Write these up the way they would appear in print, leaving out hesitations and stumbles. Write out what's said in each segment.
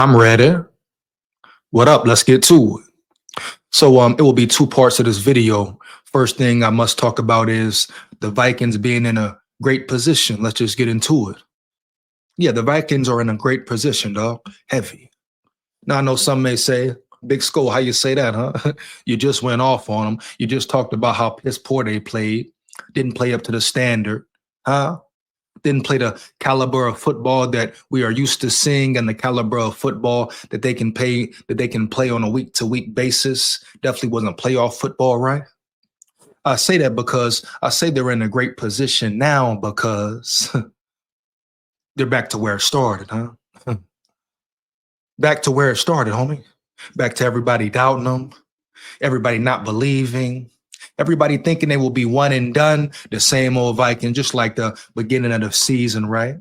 I'm ready. What up? Let's get to it. So it will be two parts of this video. First thing I must talk about is the Vikings being in a great position. Let's just get into it. Yeah, the Vikings are in a great position, dog. Heavy. Now I know some may say, Big Skull, how you say that, huh? You just went off on them. You just talked about how piss poor they played. Didn't play up to the standard, huh? Didn't play the caliber of football that we are used to seeing and the caliber of football that they can play on a week to week basis. Definitely wasn't playoff football, right? I say that because I say they're in a great position now because they're back to where it started, huh? Back to where it started, homie. Back to everybody doubting them, everybody not believing, everybody thinking they will be one and done, the same old Viking, just like the beginning of the season, right?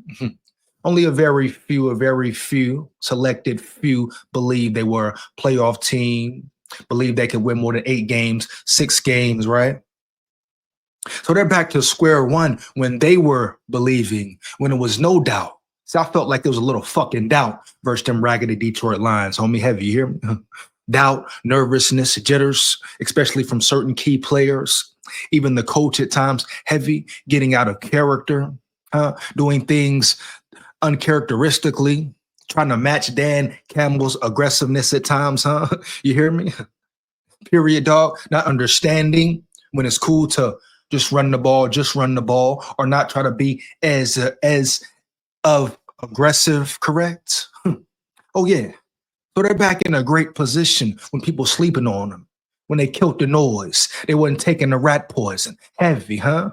Only a very few, selected few believe they were a playoff team, believe they could win more than 8 games, 6 games, right? So they're back to square one when they were believing, when it was no doubt. See, I felt like there was a little fucking doubt versus them raggedy Detroit Lions, homie. Heavy, you hear me? Doubt, nervousness, jitters, especially from certain key players. Even the coach at times, heavy, getting out of character, doing things uncharacteristically, trying to match Dan Campbell's aggressiveness at times, huh? You hear me? Period, dog. Not understanding when it's cool to just run the ball, or not try to be as of aggressive, correct? Oh yeah. So they're back in a great position when people sleeping on them, when they killed the noise, they wasn't taking the rat poison. Heavy, huh?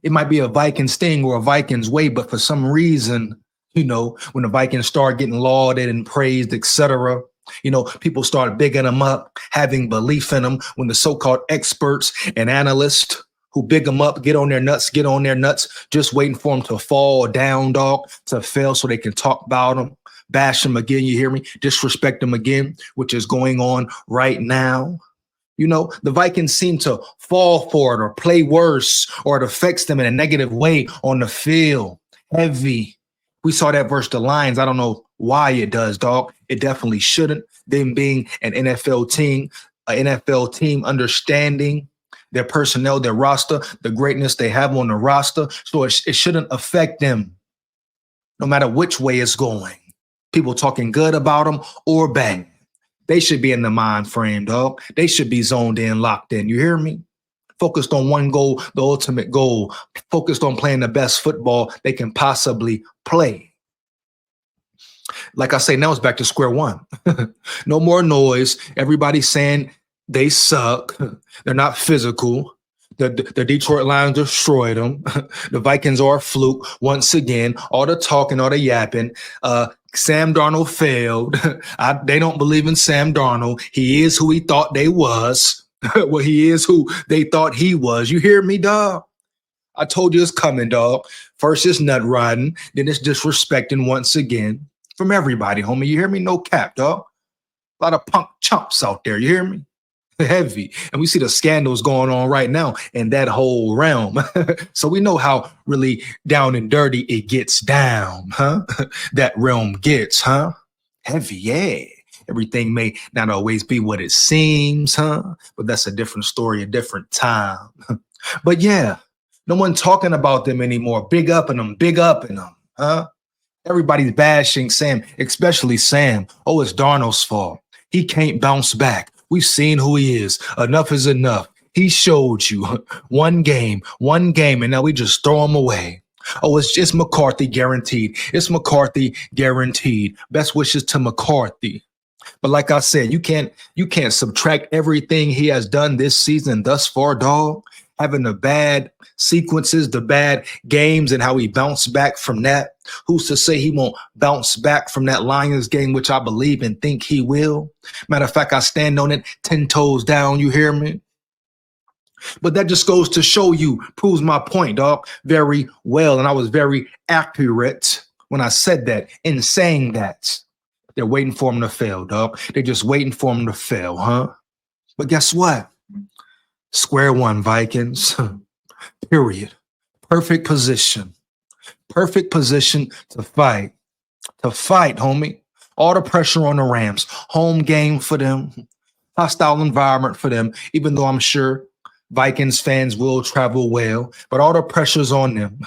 It might be a Vikings thing or a Vikings way, but for some reason, when the Vikings start getting lauded and praised, etc., people start bigging them up, having belief in them. When the so-called experts and analysts who big them up, get on their nuts, just waiting for them to fall down, dog, to fail so they can talk about them, bash them again, you hear me? Disrespect them again, which is going on right now. The Vikings seem to fall for it or play worse, or it affects them in a negative way on the field. Heavy. We saw that versus the Lions. I don't know why it does, dog. It definitely shouldn't. Them being an NFL team understanding their personnel, their roster, the greatness they have on the roster. So it shouldn't affect them no matter which way it's going. People talking good about them or bad. They should be in the mind frame, dog. They should be zoned in, locked in. You hear me? Focused on one goal, the ultimate goal. Focused on playing the best football they can possibly play. Like I say, now it's back to square one. No more noise. Everybody saying they suck. They're not physical. The Detroit Lions destroyed them. The Vikings are a fluke once again. All the talking, all the yapping. Sam Darnold failed. They don't believe in Sam Darnold. He is who he thought they was. Well, he is who they thought he was. You hear me, dog? I told you it's coming, dog. First it's nut riding, then it's disrespecting once again from everybody, homie. You hear me? No cap, dog. A lot of punk chumps out there. You hear me? Heavy. And we see the scandals going on right now in that whole realm. So we know how really down and dirty it gets down, huh? That realm gets, huh? Heavy, yeah. Everything may not always be what it seems, huh? But that's a different story, a different time. But yeah, no one talking about them anymore. Big up in them, huh? Everybody's bashing Sam, especially Sam. Oh, it's Darnold's fault. He can't bounce back. We've seen who he is. Enough is enough. He showed you one game, and now we just throw him away. Oh, it's just McCarthy guaranteed. It's McCarthy guaranteed. Best wishes to McCarthy. But like I said, you can't subtract everything he has done this season thus far, dog. Having the bad sequences, the bad games, and how he bounced back from that. Who's to say he won't bounce back from that Lions game, which I believe and think he will? Matter of fact, I stand on it 10 toes down, you hear me? But that just goes to show you, proves my point, dog, very well. And I was very accurate when I said that, in saying that. They're waiting for him to fail, dog. They're just waiting for him to fail, huh? But guess what? Square one, Vikings. Period. Perfect position. Perfect position to fight. To fight, homie. All the pressure on the Rams. Home game for them. Hostile environment for them, even though I'm sure Vikings fans will travel well, but all the pressure's on them.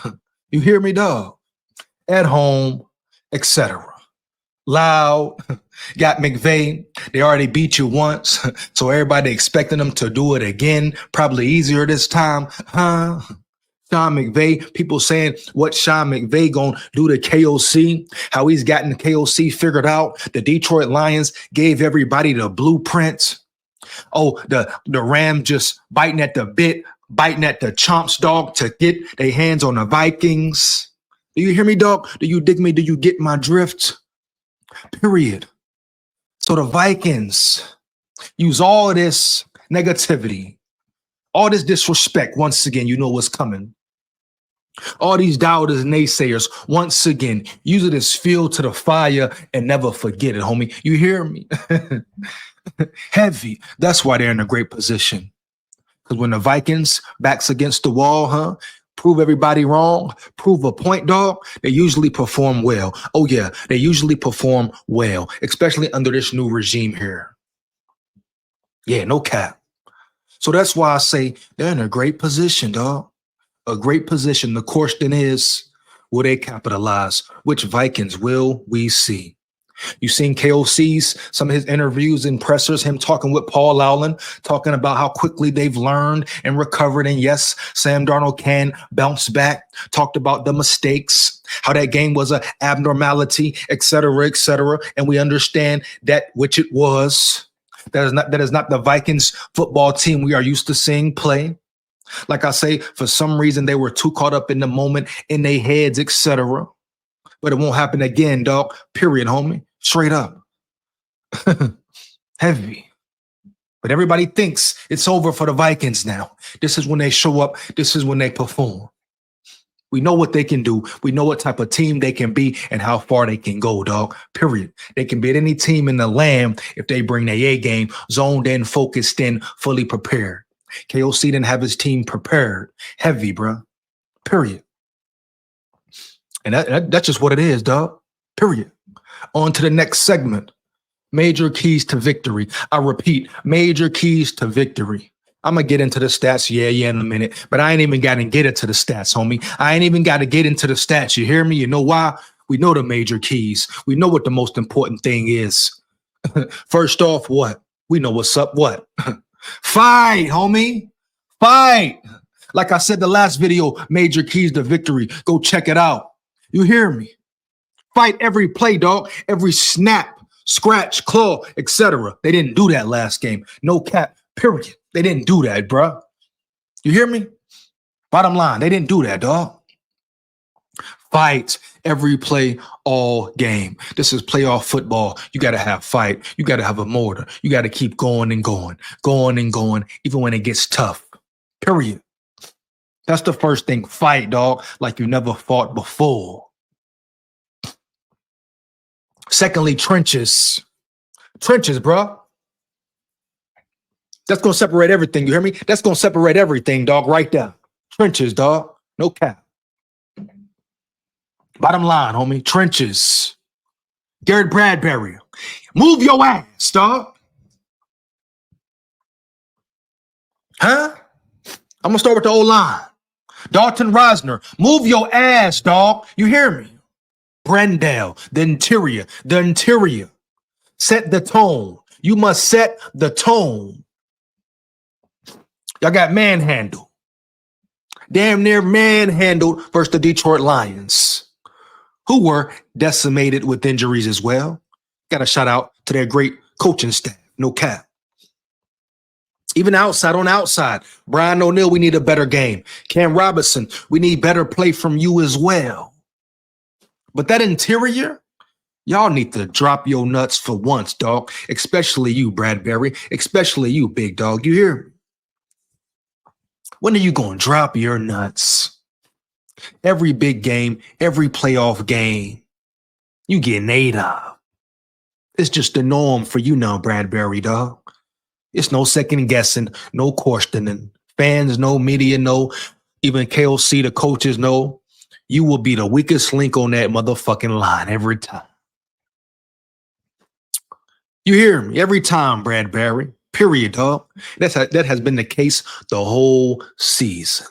You hear me, dog? At home, etc. Loud, got McVay. They already beat you once, so everybody expecting them to do it again. Probably easier this time, huh? Sean McVay, people saying what Sean McVay gonna do to KOC, how he's gotten KOC figured out. The Detroit Lions gave everybody the blueprint. Oh, the Ram just biting at the bit, biting at the chomps, dog, to get their hands on the Vikings. Do you hear me, dog? Do you dig me? Do you get my drift? Period. So the Vikings use all of this negativity, all this disrespect. Once again, you know what's coming. All these doubters and naysayers, once again, use it as fuel to the fire and never forget it, homie. You hear me? Heavy. That's why they're in a great position. Because when the Vikings backs against the wall, prove everybody wrong, prove a point, dog, they usually perform well. Oh yeah, they usually perform well, especially under this new regime here. Yeah, no cap. So that's why I say they're in a great position, dog. A great position. The question is, will they capitalize? Which Vikings will we see? You've seen KOC's, some of his interviews and pressers, him talking with Paul Allen, talking about how quickly they've learned and recovered. And yes, Sam Darnold can bounce back. Talked about the mistakes, how that game was an abnormality, et cetera, et cetera. And we understand that which it was. That is not the Vikings football team we are used to seeing play. Like I say, for some reason, they were too caught up in the moment, in their heads, et cetera. But it won't happen again, dog. Period, homie. Straight up. Heavy. But everybody thinks it's over for the Vikings now. This is when they show up. This is when they perform. We know what they can do. We know what type of team they can be and how far they can go, dog. Period. They can beat any team in the land if they bring their A game, zoned in, focused in, fully prepared. KOC didn't have his team prepared. Heavy, bro. Period. And that's just what it is, dog. Period. On to the next segment. Major keys to victory. I repeat, major keys to victory. I'm going to get into the stats, yeah, in a minute. But I ain't even got to get into the stats, homie. I ain't even got to get into the stats. You hear me? You know why? We know the major keys. We know what the most important thing is. First off, what? We know what's up. What? Fight, homie. Fight. Like I said the last video, major keys to victory. Go check it out. You hear me? Fight every play, dog. Every snap, scratch, claw, etc. They didn't do that last game. No cap, period. They didn't do that, bro. You hear me? Bottom line, they didn't do that, dog. Fight every play, all game. This is playoff football. You got to have fight. You got to have a mortar. You got to keep going and going, even when it gets tough. Period. That's the first thing. Fight, dog, like you never fought before. Secondly, trenches. Trenches, bro. That's going to separate everything. You hear me? That's going to separate everything, dog, right there. Trenches, dog. No cap. Bottom line, homie. Trenches. Garrett Bradbury. Move your ass, dog. Huh? I'm going to start with the O-line. Dalton Rosner. Move your ass, dog. You hear me? Brendale. The interior. Set the tone. You must set the tone. Y'all got manhandled. Damn near manhandled versus the Detroit Lions, who were decimated with injuries as well. Got a shout out to their great coaching staff. No cap. Even outside, Brian O'Neill, we need a better game. Cam Robinson, we need better play from you as well. But that interior, y'all need to drop your nuts for once, dog. Especially you, Bradbury. Especially you, big dog. You hear me? When are you going to drop your nuts? Every big game, every playoff game, you getting ate up. It's just the norm for you now, Bradbury, dog. It's no second guessing, no questioning. Fans know, media know, even KOC, the coaches know. You will be the weakest link on that motherfucking line every time. You hear me? Every time, Bradbury. Period, dog. That has been the case the whole season.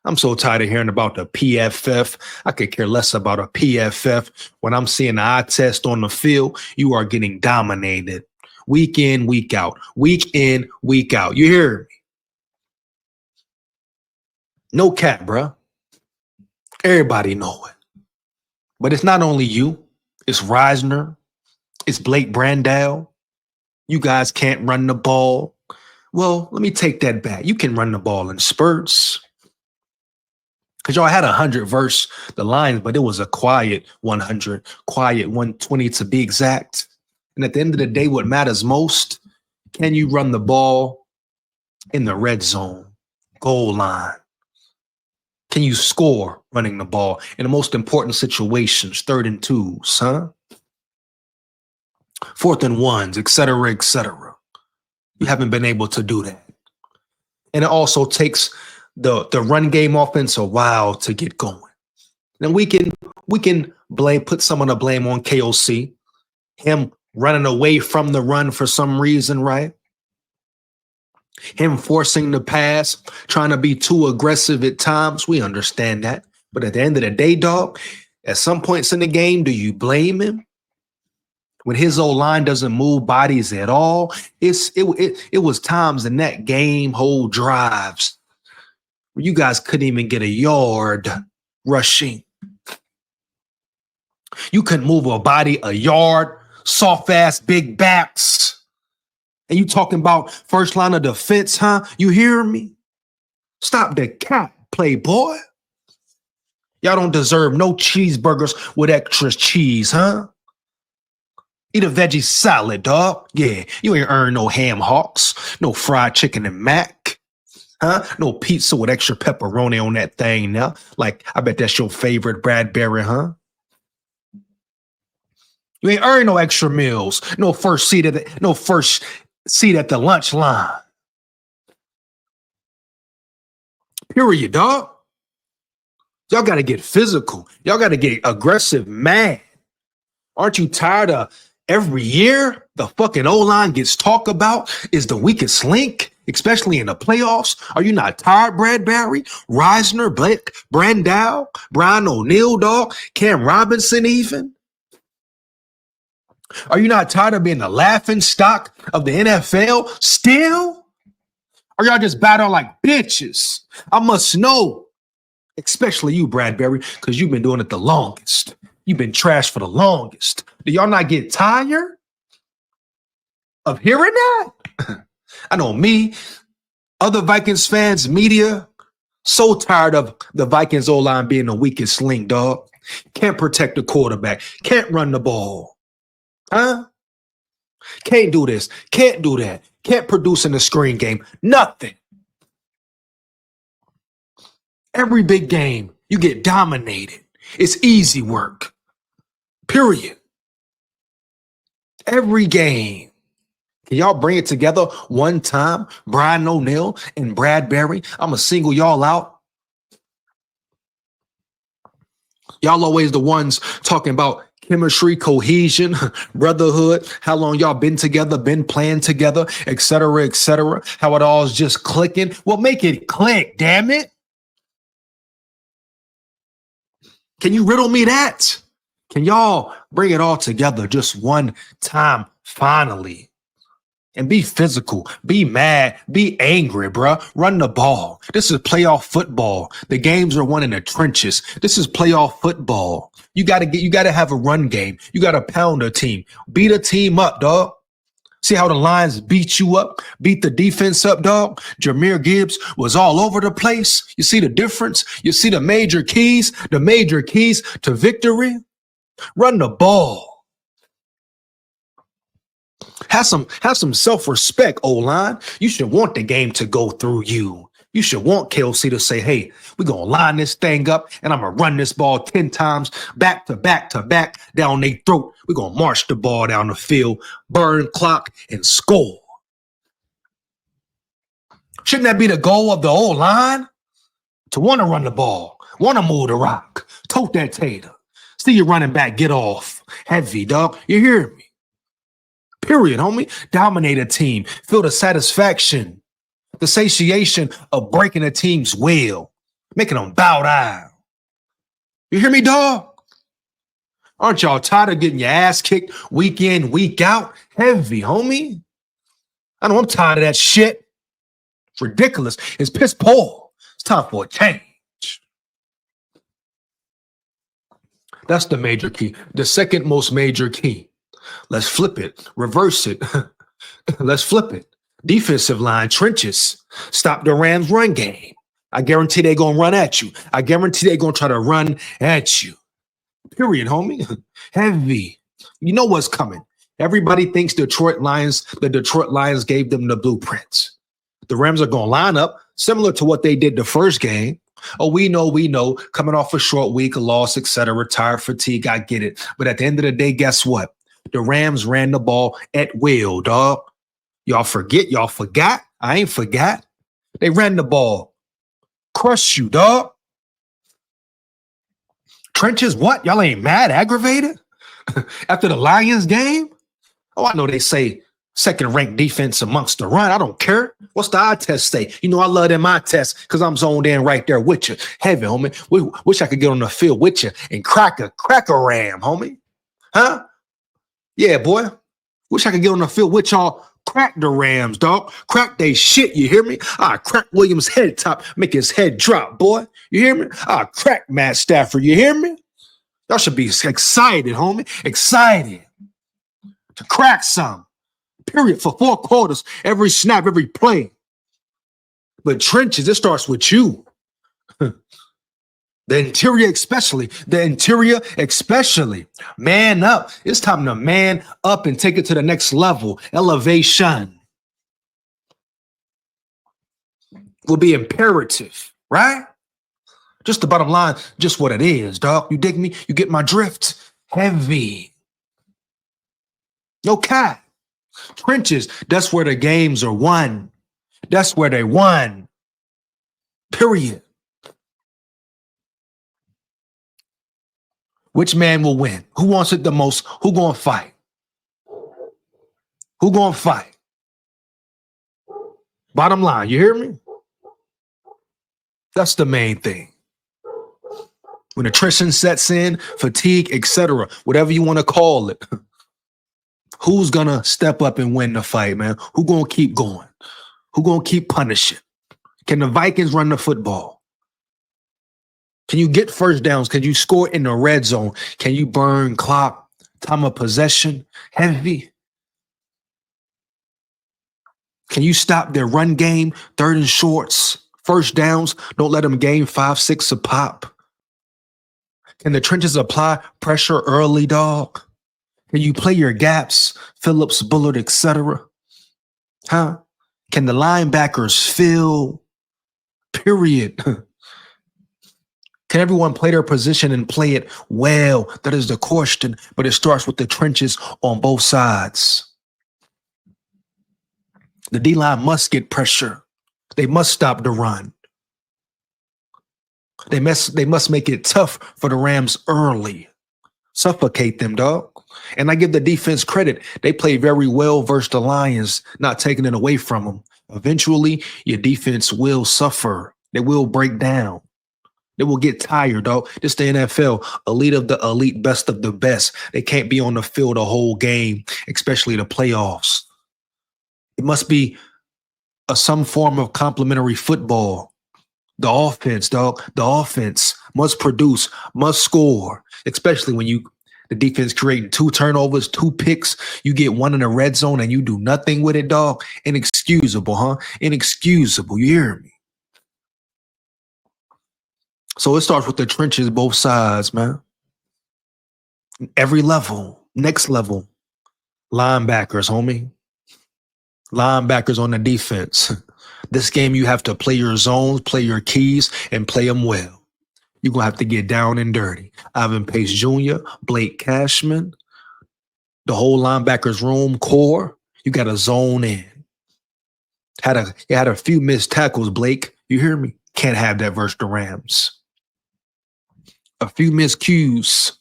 I'm so tired of hearing about the PFF. I could care less about a PFF. When I'm seeing the eye test on the field, you are getting dominated. Week in, week out. Week in, week out. You hear me? No cap, bruh. Everybody know it. But it's not only you. It's Reisner. It's Blake Brandell. You guys can't run the ball. Well, let me take that back. You can run the ball in spurts. Because y'all had 100 versus the Lions, but it was a quiet 100, quiet 120 to be exact. And at the end of the day, what matters most, can you run the ball in the red zone, goal line? Can you score running the ball in the most important situations, 3rd and 2s, huh? 4th and 1s, et cetera, et cetera. You haven't been able to do that. And it also takes the run game offense a while to get going. And we can put some of the blame on KOC, him running away from the run for some reason, right? Him forcing the pass, trying to be too aggressive at times. We understand that. But at the end of the day, dog, at some points in the game, do you blame him? When his O-line doesn't move bodies at all, it was times in that game, whole drives, where you guys couldn't even get a yard rushing. You couldn't move a body a yard, soft-ass big backs. And you talking about first line of defense, huh? You hear me? Stop the cap, playboy. Y'all don't deserve no cheeseburgers with extra cheese, huh? Eat a veggie salad, dog. Yeah, you ain't earned no ham hocks, no fried chicken and mac, huh? No pizza with extra pepperoni on that thing now. Like, I bet that's your favorite Bradbury, huh? You ain't earned no extra meals, no first seat at the lunch line. Period, dog. Y'all got to get physical. Y'all got to get aggressive, mad. Aren't you tired of every year the fucking O-line gets talked about is the weakest link, especially in the playoffs? Are you not tired, Bradbury, Reisner, Blake, Brandau, Brian O'Neill, dog, Cam Robinson even? Are you not tired of being the laughing stock of the NFL still? Or y'all just battle like bitches? I must know, especially you, Bradbury, because you've been doing it the longest. You've been trash for the longest. Do y'all not get tired of hearing that? I know me, other Vikings fans, media, so tired of the Vikings O-line being the weakest link, dog. Can't protect the quarterback. Can't run the ball. Huh? Can't do this. Can't do that. Can't produce in the screen game. Nothing. Every big game, you get dominated. It's easy work. Period. Every game. Can y'all bring it together one time? Brian O'Neill and Bradbury. I'm going to single y'all out. Y'all always the ones talking about chemistry, cohesion, brotherhood, how long y'all been together, been playing together, et cetera, how it all is just clicking. Well, make it click, damn it. Can you riddle me that? Can y'all bring it all together just one time, finally? And be physical, be mad, be angry, bruh. Run the ball. This is playoff football. The games are won in the trenches. This is playoff football. You gotta have a run game. You gotta pound a team. Beat a team up, dog. See how the Lions beat you up, beat the defense up, dog? Jahmyr Gibbs was all over the place. You see the difference? You see the major keys to victory? Run the ball. Have some self-respect, O-line. You should want the game to go through you. You should want KOC to say, hey, we're going to line this thing up and I'm going to run this ball 10 times back to back to back down their throat. We're going to march the ball down the field, burn clock, and score. Shouldn't that be the goal of the O-line? To want to run the ball, want to move the rock, tote that tater. See your running back get off. Heavy, dog. You hear me? Period, homie. Dominate a team. Feel the satisfaction, the satiation of breaking a team's will, making them bow down. You hear me, dog? Aren't y'all tired of getting your ass kicked week in, week out? Heavy, homie. I know I'm tired of that shit. It's ridiculous. It's piss poor. It's time for a change. That's the major key. The second most major key. Let's flip it. Reverse it. Let's flip it. Defensive line, trenches. Stop the Rams' run game. I guarantee they're going to run at you. I guarantee they're going to try to run at you. Period, homie. Heavy. You know what's coming. Everybody thinks the Detroit Lions gave them the blueprints. The Rams are going to line up similar to what they did the first game. Oh, we know, coming off a short week, a loss, etc., tired, fatigue, I get it. But at the end of the day, guess what? The Rams ran the ball at will, dog. Y'all forgot? I ain't forgot. They ran the ball. Crush you, dog. Trenches, what? Y'all ain't mad, aggravated? After the Lions game? Oh, I know they say second-ranked defense amongst the run. I don't care. What's the eye test say? You know I love them eye tests because I'm zoned in right there with you. Heavy, homie. Wish I could get on the field with you and crack a ram, homie. Huh? Yeah, boy. Wish I could get on the field with y'all. Crack the Rams, dog. Crack they shit, you hear me? I crack Williams' head top, make his head drop, boy. You hear me? I crack Matt Stafford, you hear me? Y'all should be excited, homie. Excited to crack some. Period. For 4 quarters, every snap, every play. But trenches, it starts with you. The interior especially. Man up. It's time to man up and take it to the next level. Elevation will be imperative, right? Just the bottom line, just what it is, dog. You dig me? You get my drift? Heavy. No cap. Trenches, that's where the games are won. That's where they won. Period. Which man will win? Who wants it the most? Who gonna fight? Who gonna fight? Bottom line, you hear me? That's the main thing. When attrition sets in, fatigue, etc., whatever you want to call it, who's gonna step up and win the fight, man? Who gonna keep going? Who gonna keep punishing? Can the Vikings run the football? Can you get first downs? Can you score in the red zone? Can you burn clock, time of possession? Heavy. Can you stop their run game, third and shorts, first downs? Don't let them gain 5, 6 a pop. Can the trenches apply pressure early, dog? Can you play your gaps, Phillips, Bullard, etc.? Huh? Can the linebackers fill? Period. Can everyone play their position and play it well? That is the question, but it starts with the trenches on both sides. The D-line must get pressure. They must stop the run. They must make it tough for the Rams early. Suffocate them, dog. And I give the defense credit. They play very well versus the Lions, not taking it away from them. Eventually, your defense will suffer. They will break down. They will get tired, dog. This the NFL, elite of the elite, best of the best. They can't be on the field the whole game, especially the playoffs. It must be some form of complementary football. The offense, dog. The offense must produce, must score, especially when the defense creating 2 turnovers, 2 picks. You get 1 in the red zone and you do nothing with it, dog. Inexcusable, huh? Inexcusable. You hear me? So it starts with the trenches, both sides, man. Every level, next level. Linebackers, homie. Linebackers on the defense. This game, you have to play your zones, play your keys, and play them well. You're going to have to get down and dirty. Ivan Pace Jr., Blake Cashman, the whole linebackers room core, you got to zone in. You had a few missed tackles, Blake. You hear me? Can't have that versus the Rams. A few miscues.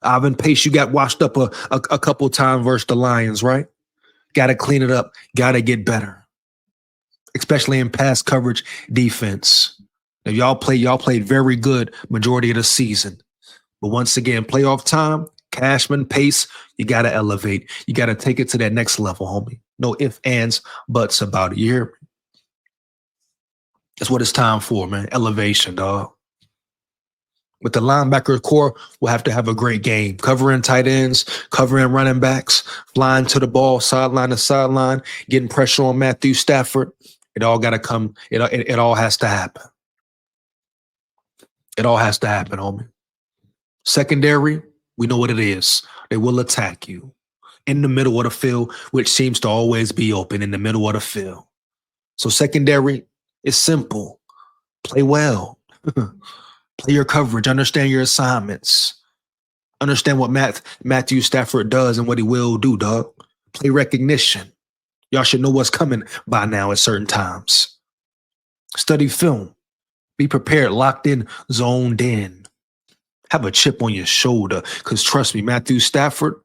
Ivan Pace, you got washed up a couple times versus the Lions, right? Got to clean it up. Got to get better, especially in pass coverage defense. Now, y'all played very good majority of the season. But once again, playoff time, Cashman, pace, you got to elevate. You got to take it to that next level, homie. No ifs, ands, buts about it. You hear me? That's what it's time for, man. Elevation, dog. With the linebacker core, we'll have to have a great game. Covering tight ends, covering running backs, flying to the ball, sideline to sideline, getting pressure on Matthew Stafford. It all got to come. It all has to happen. It all has to happen, homie. Secondary, we know what it is. They will attack you in the middle of the field, which seems to always be open in the middle of the field. So secondary is simple. Play well. Play your coverage. Understand your assignments. Understand what Matthew Stafford does and what he will do, dog. Play recognition. Y'all should know what's coming by now at certain times. Study film. Be prepared, locked in, zoned in. Have a chip on your shoulder, because trust me, Matthew Stafford,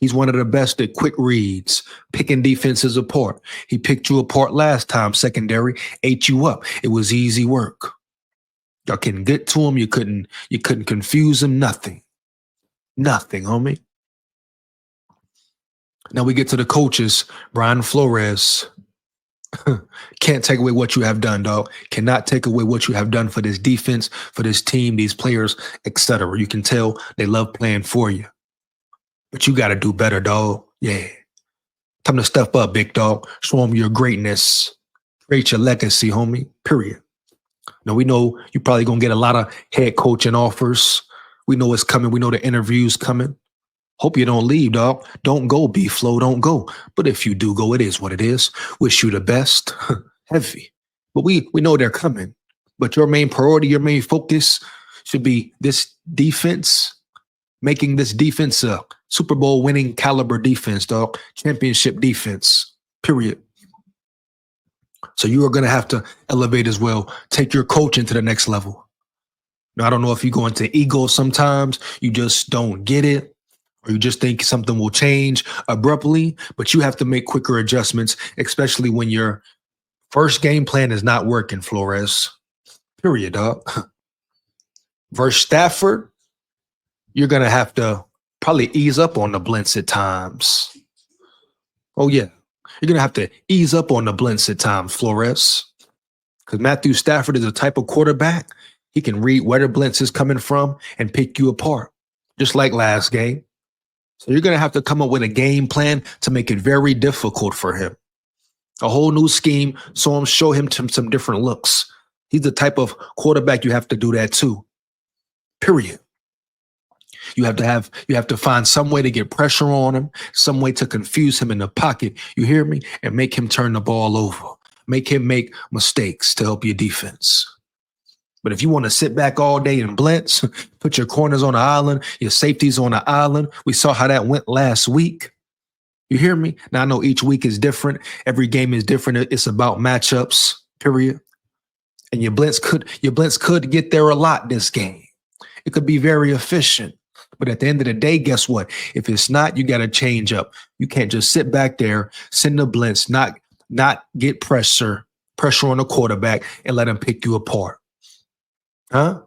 he's one of the best at quick reads, picking defenses apart. He picked you apart last time, secondary, ate you up. It was easy work. Y'all couldn't get to him. You couldn't confuse him. Nothing, homie. Now we get to the coaches. Brian Flores. Can't take away what you have done, dog. Cannot take away what you have done for this defense, for this team, these players, etc. You can tell they love playing for you. But you got to do better, dog. Yeah. Time to step up, big dog. Show them your greatness. Create your legacy, homie. Period. Now, we know you're probably going to get a lot of head coaching offers. We know it's coming. We know the interview's coming. Hope you don't leave, dog. Don't go, B-Flow. Don't go. But if you do go, it is what it is. Wish you the best. Heavy. But we know they're coming. But your main priority, your main focus should be this defense, making this defense a Super Bowl winning caliber defense, dog. Championship defense, period. So you are going to have to elevate as well. Take your coaching to the next level. Now, I don't know if you go into ego sometimes. You just don't get it. Or you just think something will change abruptly, but you have to make quicker adjustments, especially when your first game plan is not working, Flores. Period, dog. Versus Stafford, you're going to have to probably ease up on the blitz at times. Oh, yeah. You're going to have to ease up on the blitz at times, Flores. Because Matthew Stafford is a type of quarterback. He can read where the blitz is coming from and pick you apart, just like last game. So you're going to have to come up with a game plan to make it very difficult for him. A whole new scheme. So show him some different looks. He's the type of quarterback you have to do that too. Period. You have to find some way to get pressure on him, some way to confuse him in the pocket. You hear me? And make him turn the ball over. Make him make mistakes to help your defense. But if you want to sit back all day and blitz, put your corners on the island, your safeties on the island. We saw how that went last week. You hear me? Now, I know each week is different. Every game is different. It's about matchups, period. And your blitz could get there a lot this game. It could be very efficient. But at the end of the day, guess what? If it's not, you got to change up. You can't just sit back there, send the blitz, not get pressure on the quarterback and let him pick you apart. Huh?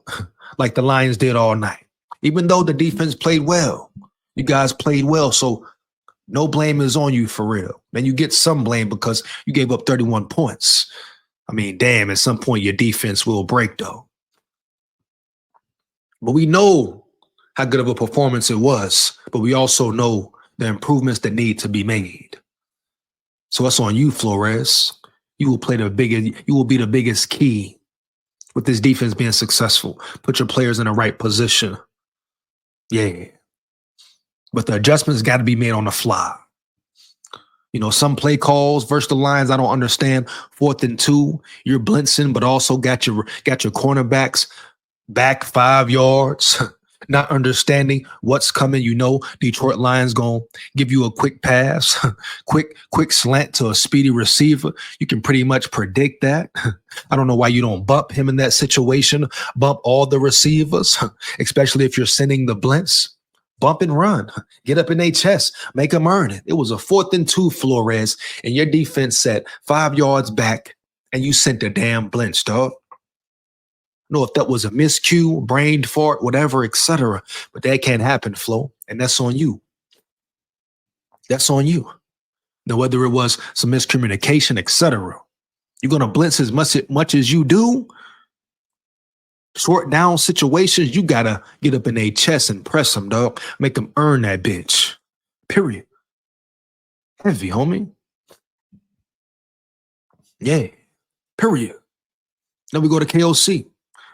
Like the Lions did all night. Even though the defense played well, you guys played well. So no blame is on you for real. Then you get some blame because you gave up 31 points. I mean, damn, at some point your defense will break though. But we know how good of a performance it was, but we also know the improvements that need to be made. So it's on you, Flores. You will be the biggest key with this defense being successful. Put your players in the right position. Yeah. But the adjustments got to be made on the fly. You know, some play calls versus the Lions, I don't understand. 4th and 2, you're blitzing, but also got your cornerbacks back 5 yards. Not understanding what's coming. You know, Detroit Lions going to give you a quick pass, quick slant to a speedy receiver. You can pretty much predict that. I don't know why you don't bump him in that situation. Bump all the receivers, especially if you're sending the blitz. Bump and run. Get up in their chest. Make them earn it. It was a 4th and 2, Flores, and your defense set 5 yards back, and you sent a damn blitz, dog. Know if that was a miscue, brain fart, whatever, etc. But that can't happen, Flo, and that's on you. That's on you. Now, whether it was some miscommunication, etc., you're gonna blitz as much as you do. Short down situations, you gotta get up in their chest and press them, dog. Make them earn that bitch. Period. Heavy, homie. Yeah. Period. Now we go to KOC.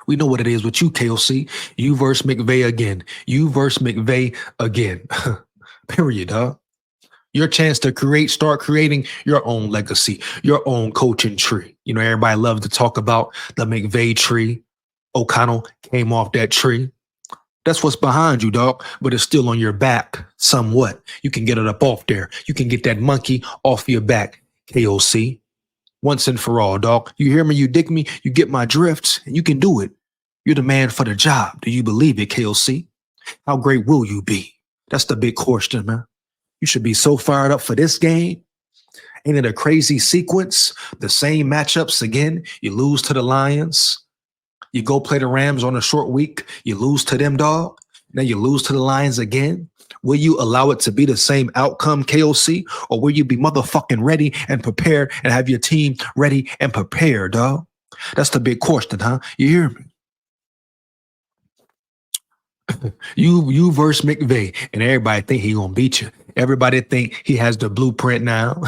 We know what it is with you, KOC. You versus McVay again. You versus McVay again. Period, dog. Your chance to start creating your own legacy, your own coaching tree. You know, everybody loves to talk about the McVay tree. O'Connell came off that tree. That's what's behind you, dog, but it's still on your back somewhat. You can get it up off there. You can get that monkey off your back, KOC. Once and for all, dog. You hear me? You dig me? You get my drifts, and you can do it. You're the man for the job. Do you believe it, KOC? How great will you be? That's the big question, man. You should be so fired up for this game. Ain't it a crazy sequence? The same matchups again. You lose to the Lions. You go play the Rams on a short week. You lose to them, dog. Now you lose to the Lions again. Will you allow it to be the same outcome, KOC? Or will you be motherfucking ready and prepared and have your team ready and prepared, dog? That's the big question, huh? You hear me? You versus McVay, and everybody think he gonna beat you. Everybody think he has the blueprint now.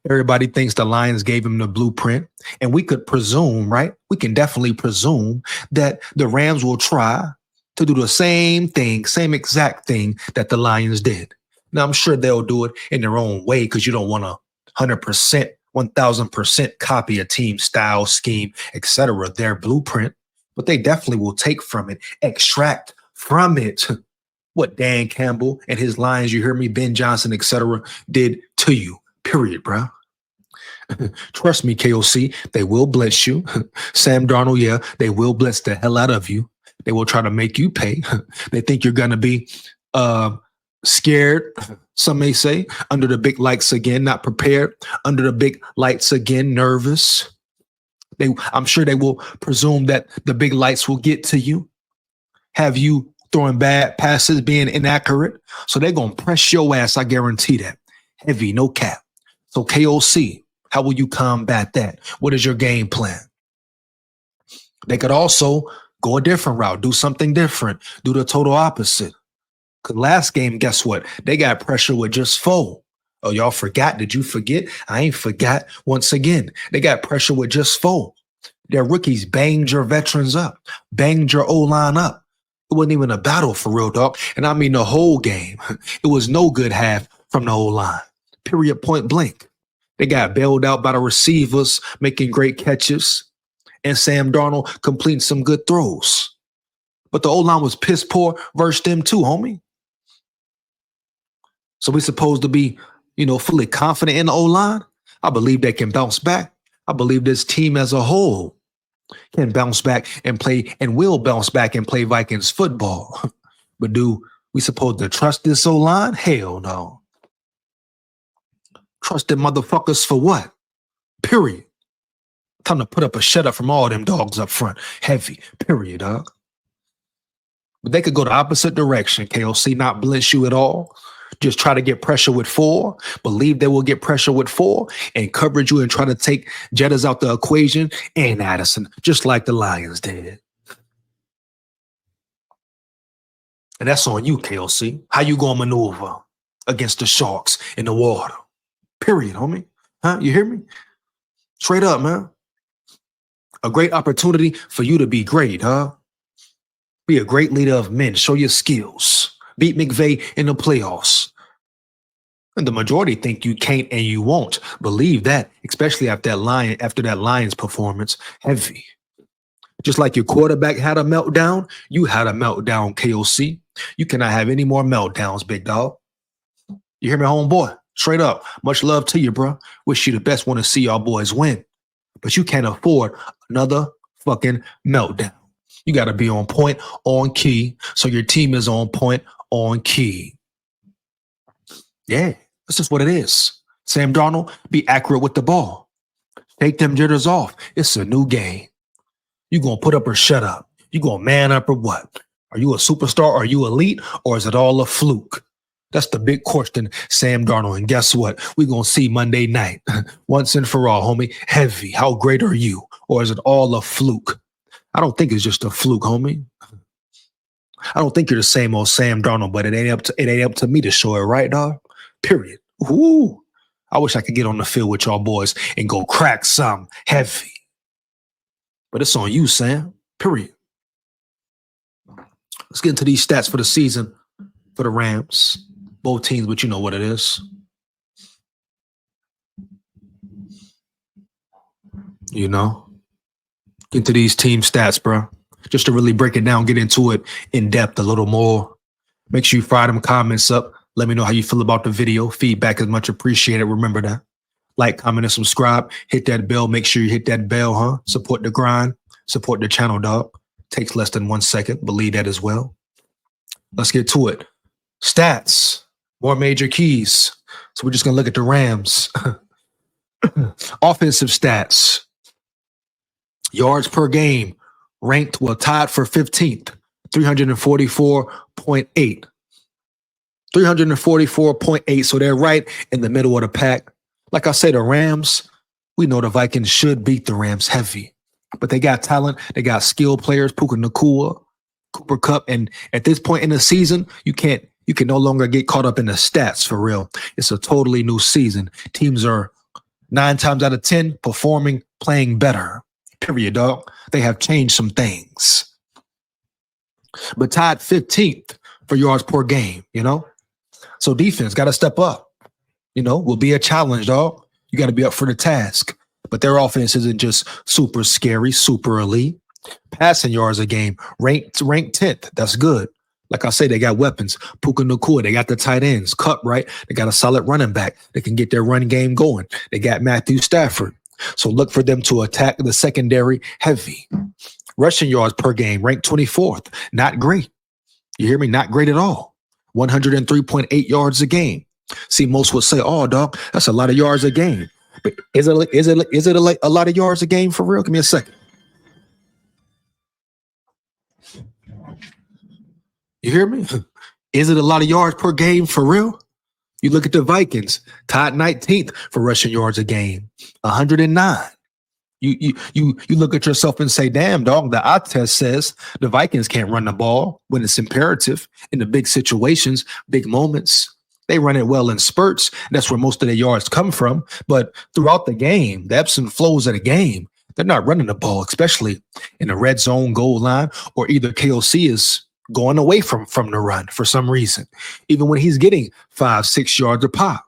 Everybody thinks the Lions gave him the blueprint, and we could presume, right? We can definitely presume that the Rams will try to do the same thing, same exact thing that the Lions did. Now, I'm sure they'll do it in their own way because you don't want to 100%, 1,000% copy a team style, scheme, etc., their blueprint, but they definitely will take from it, extract from it what Dan Campbell and his Lions, you hear me, Ben Johnson, etc., did to you. Period, bro. Trust me, KOC, they will blitz you. Sam Darnold, yeah, they will blitz the hell out of you. They will try to make you pay. They think you're going to be scared, some may say, under the big lights again, not prepared, under the big lights again, nervous. I'm sure they will presume that the big lights will get to you, have you throwing bad passes, being inaccurate. So they're going to press your ass, I guarantee that. Heavy, no cap. So KOC, how will you combat that? What is your game plan? They could also go a different route, do something different, do the total opposite. Because last game, guess what? They got pressure with just 4. Oh, y'all forgot? Did you forget? I ain't forgot. Once again, they got pressure with just 4. Their rookies banged your veterans up, banged your O-line up. It wasn't even a battle for real, dog. And I mean the whole game. It was no good half from the O-line. Period, point blank. They got bailed out by the receivers, making great catches, and Sam Darnold completing some good throws. But the O-line was piss poor versus them too, homie. So we supposed to be, fully confident in the O-line. I believe they can bounce back. I believe this team as a whole can bounce back and play and will bounce back and play Vikings football. But do we supposed to trust this O-line? Hell no. Trust them motherfuckers for what? Period. Time to put up a shut up from all them dogs up front. Heavy. Period, dog. But they could go the opposite direction, KOC, not blitz you at all. Just try to get pressure with 4. Believe they will get pressure with 4 and coverage you and try to take Jettas out the equation and Addison, just like the Lions did. And that's on you, KOC. How you gonna maneuver against the Sharks in the water? Period, homie. Huh? You hear me? Straight up, man. A great opportunity for you to be great, huh? Be a great leader of men. Show your skills. Beat McVay in the playoffs. And the majority think you can't and you won't. Believe that, especially after that Lions performance. Heavy. Just like your quarterback had a meltdown, you had a meltdown, KOC. You cannot have any more meltdowns, big dog. You hear me, homeboy? Straight up. Much love to you, bro. Wish you the best. Want to see y'all boys win. But you can't afford another fucking meltdown. You got to be on point, on key, so your team is on point, on key. Yeah, that's just what it is. Sam Darnold, be accurate with the ball. Take them jitters off. It's a new game. You gonna put up or shut up? You gonna man up or what? Are you a superstar? Are you elite? Or is it all a fluke? That's the big question, Sam Darnold. And guess what? We're gonna see Monday night. Once and for all, homie. Heavy. How great are you? Or is it all a fluke? I don't think it's just a fluke, homie. I don't think you're the same old Sam Darnold, but it ain't up to me to show it, right, dog? Period. Ooh. I wish I could get on the field with y'all boys and go crack some heavy. But it's on you, Sam. Period. Let's get into these stats for the season for the Rams. Both teams, but you know what it is. You know? Get into these team stats, bro. Just to really break it down, get into it in depth a little more. Make sure you fire them comments up. Let me know how you feel about the video. Feedback is much appreciated. Remember that. Like, comment, and subscribe. Hit that bell. Make sure you hit that bell, huh? Support the grind. Support the channel, dog. Takes less than 1 second. Believe that as well. Let's get to it. Stats. More major keys. So we're just going to look at the Rams. Offensive stats. Yards per game. Ranked, tied for 15th. 344.8. 344.8. So they're right in the middle of the pack. Like I say, the Rams, we know the Vikings should beat the Rams heavy. But they got talent. They got skilled players, Puka Nacua, Cooper Kupp. And at this point in the season, you can no longer get caught up in the stats for real. It's a totally new season. Teams are 9 times out of 10 performing, playing better. Period, dog. They have changed some things. But tied 15th for yards per game, you know? So defense got to step up. You know, will be a challenge, dog. You got to be up for the task. But their offense isn't just super scary, super elite. Passing yards a game, ranked 10th. That's good. Like I say, they got weapons. Puka Nacua, they got the tight ends. Kupp, right? They got a solid running back. They can get their run game going. They got Matthew Stafford. So look for them to attack the secondary heavy. Rushing yards per game, ranked 24th. Not great. You hear me? Not great at all. 103.8 yards a game. See, most would say, "Oh, dog, that's a lot of yards a game." But is it a lot of yards a game for real? Give me a second. You hear me? Is it a lot of yards per game for real? You look at the Vikings, tied 19th for rushing yards a game, 109. You look at yourself and say, "Damn, dog, the eye test says the Vikings can't run the ball when it's imperative in the big situations, big moments." They run it well in spurts. That's where most of their yards come from. But throughout the game, the ebbs and flows of the game, they're not running the ball, especially in the red zone goal line, or either KOC is going away from the run for some reason. Even when he's getting 5-6 yards a pop.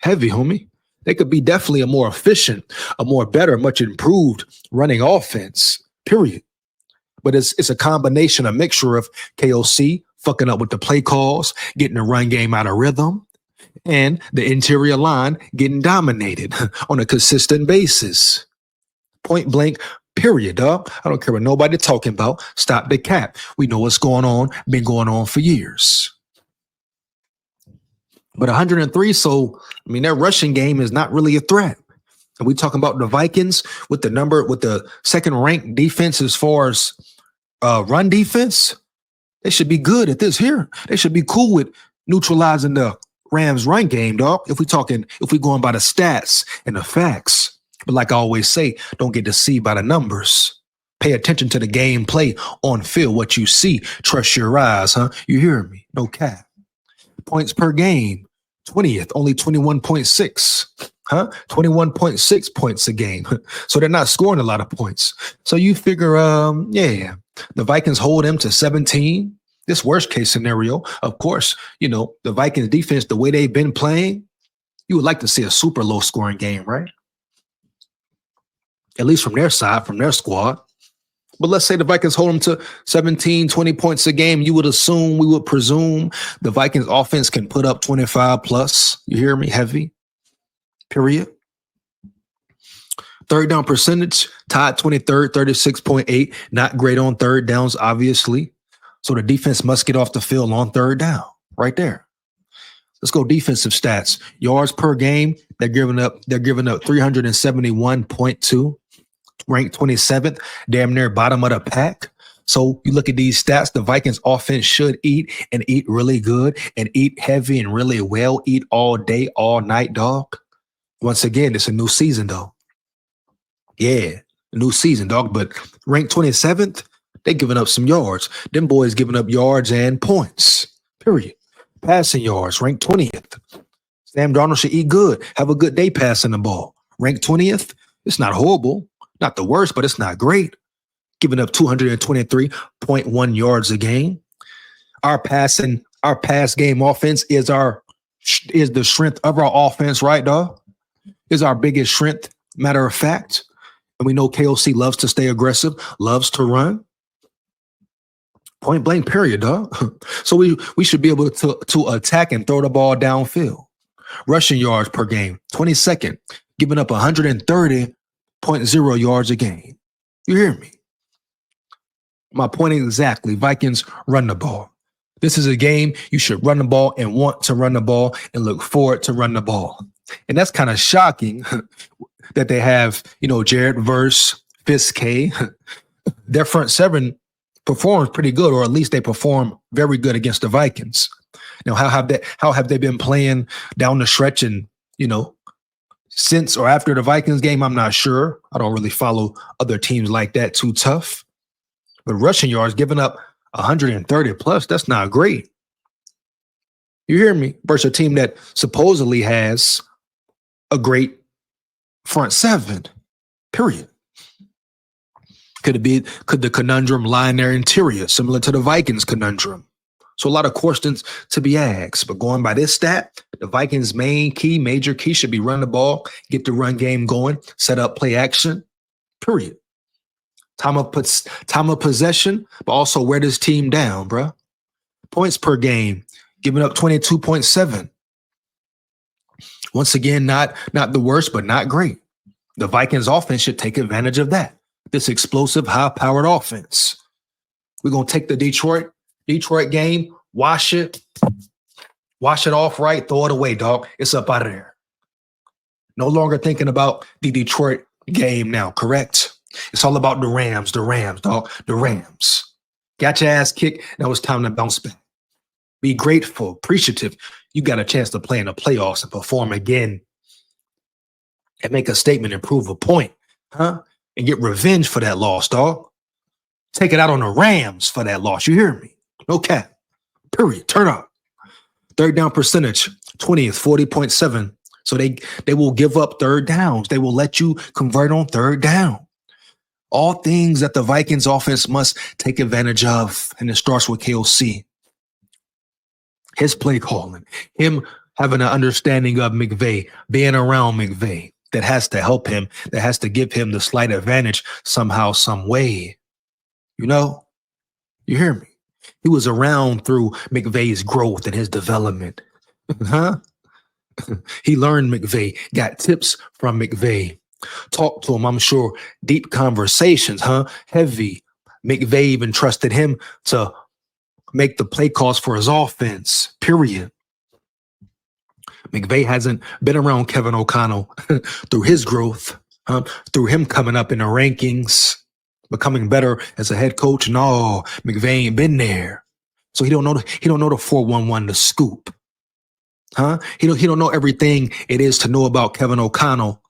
Heavy, homie. They could be definitely a more efficient, a more better, much improved running offense, period. But it's a combination, a mixture of KOC fucking up with the play calls, getting the run game out of rhythm, and the interior line getting dominated on a consistent basis. Point blank, period, dog. I don't care what nobody talking about. Stop the cap. We know what's going on, been going on for years. But 103, so, I mean, their rushing game is not really a threat. And we talking about the Vikings with the second ranked defense as far as run defense. They should be good at this here. They should be cool with neutralizing the Rams run game, dog. If we going by the stats and the facts. But like I always say, don't get deceived by the numbers. Pay attention to the gameplay on field, what you see. Trust your eyes, huh? You hear me? No cap. Points per game, 20th, only 21.6. Huh? 21.6 points a game. So they're not scoring a lot of points. So you figure, the Vikings hold them to 17. This worst case scenario, of course, you know, the Vikings defense, the way they've been playing, you would like to see a super low scoring game, right? At least from their side, from their squad. But let's say the Vikings hold them to 17, 20 points a game. We would presume the Vikings offense can put up 25 plus. You hear me? Heavy. Period. Third down percentage, tied 23rd, 36.8. Not great on third downs, obviously. So the defense must get off the field on third down right there. Let's go defensive stats. Yards per game, they're giving up 371.2, ranked 27th, damn near bottom of the pack. So you look at these stats, the Vikings offense should eat and eat really good and eat heavy and really well, eat all day, all night, dog. Once again, it's a new season, though. Yeah, new season, dog. But ranked 27th, they giving up some yards. Them boys giving up yards and points, period. Passing yards, ranked 20th. Sam Darnold should eat good. Have a good day passing the ball. Ranked 20th. It's not horrible. Not the worst, but it's not great. Giving up 223.1 yards a game. Our pass game offense is the strength of our offense, right, dog? Is our biggest strength, matter of fact. And we know KOC loves to stay aggressive, loves to run. Point blank, period, dog. So we should be able to attack and throw the ball downfield. Rushing yards per game, 22nd, giving up 130.0 yards a game. You hear me? My point exactly. Vikings run the ball. This is a game you should run the ball and want to run the ball and look forward to run the ball. And that's kind of shocking that they have, Jared Verse, Fiske, their front seven performs pretty good, or at least they perform very good against the Vikings. Now, how have they been playing down the stretch and, since or after the Vikings game? I'm not sure. I don't really follow other teams like that too tough. But rushing yards, giving up 130 plus, that's not great. You hear me? Versus a team that supposedly has a great front seven, period. Could the conundrum lie in their interior, similar to the Vikings conundrum? So a lot of questions to be asked. But going by this stat, the Vikings' major key should be run the ball, get the run game going, set up play action, period. Time of possession, but also wear this team down, bro. Points per game, giving up 22.7. Once again, not the worst, but not great. The Vikings offense should take advantage of that. This explosive, high-powered offense. We're going to take the Detroit game, wash it off right, throw it away, dog. It's up out of there. No longer thinking about the Detroit game now, correct? It's all about the Rams, dog, the Rams. Got your ass kicked. Now it's time to bounce back. Be grateful, appreciative. You got a chance to play in the playoffs and perform again and make a statement and prove a point, huh? And get revenge for that loss, dog. Take it out on the Rams for that loss. You hear me? No cap. Period. Turn up. Third down percentage, 20th, 40.7. So they will give up third downs. They will let you convert on third down. All things that the Vikings offense must take advantage of. And it starts with KOC. His play calling. Him having an understanding of McVay, being around McVay. That has to help him. That has to give him the slight advantage somehow, some way. You hear me? He was around through McVay's growth and his development. Huh? He learned McVay, got tips from McVay. Talked to him, I'm sure, deep conversations, huh? Heavy. McVay even trusted him to make the play calls for his offense, period. McVay hasn't been around Kevin O'Connell through his growth, through him coming up in the rankings, becoming better as a head coach. No, McVay ain't been there. So he don't know the 411, the scoop. Huh? He don't know everything it is to know about Kevin O'Connell.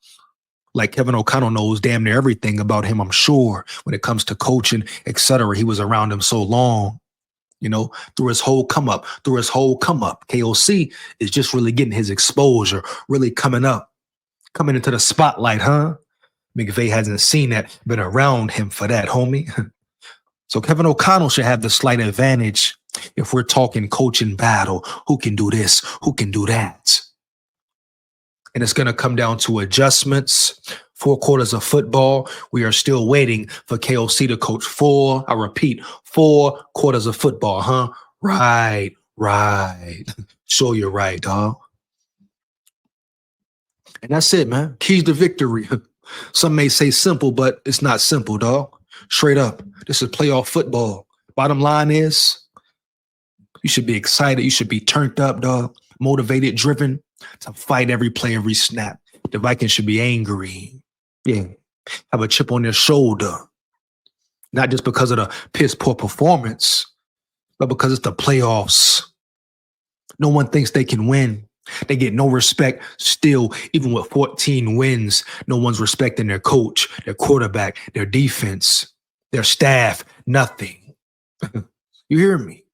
Like Kevin O'Connell knows damn near everything about him, I'm sure, when it comes to coaching, etc. He was around him so long, through his whole come up. KOC is just really getting his exposure, really coming into the spotlight, huh? McVay hasn't seen that, been around him for that, homie. So Kevin O'Connell should have the slight advantage if we're talking coaching battle. Who can do this? Who can do that? And it's going to come down to adjustments. 4 quarters of football. We are still waiting for KOC to coach 4 quarters of football, huh? Right. Sure, you're right, dog. And that's it, man. Keys to victory. Some may say simple, but it's not simple, dog. Straight up. This is playoff football. Bottom line is You should be excited. You should be turned up, dog, motivated, driven to fight every play, every snap. The Vikings should be angry. Yeah. Have a chip on their shoulder. Not just because of the piss poor performance, but because it's the playoffs. No one thinks they can win. They get no respect still, even with 14 wins. No one's respecting their coach, their quarterback, their defense, their staff, nothing. You hear me?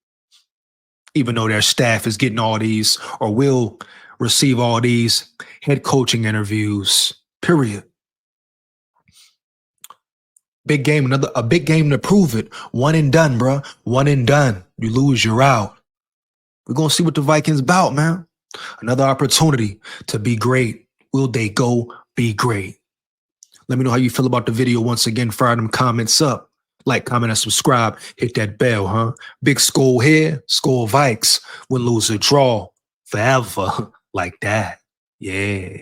Even though their staff is getting all these or will receive all these head coaching interviews, period. Big game, a big game to prove it. One and done, bro. One and done. You lose, you're out. We're going to see what the Vikings about, man. Another opportunity to be great. Will they go be great? Let me know how you feel about the video. Once again, fire them comments up. Like, comment, and subscribe. Hit that bell, huh? Big SKOL here. SKOL Vikes. Win, lose, or draw. Forever. Like that. Yeah.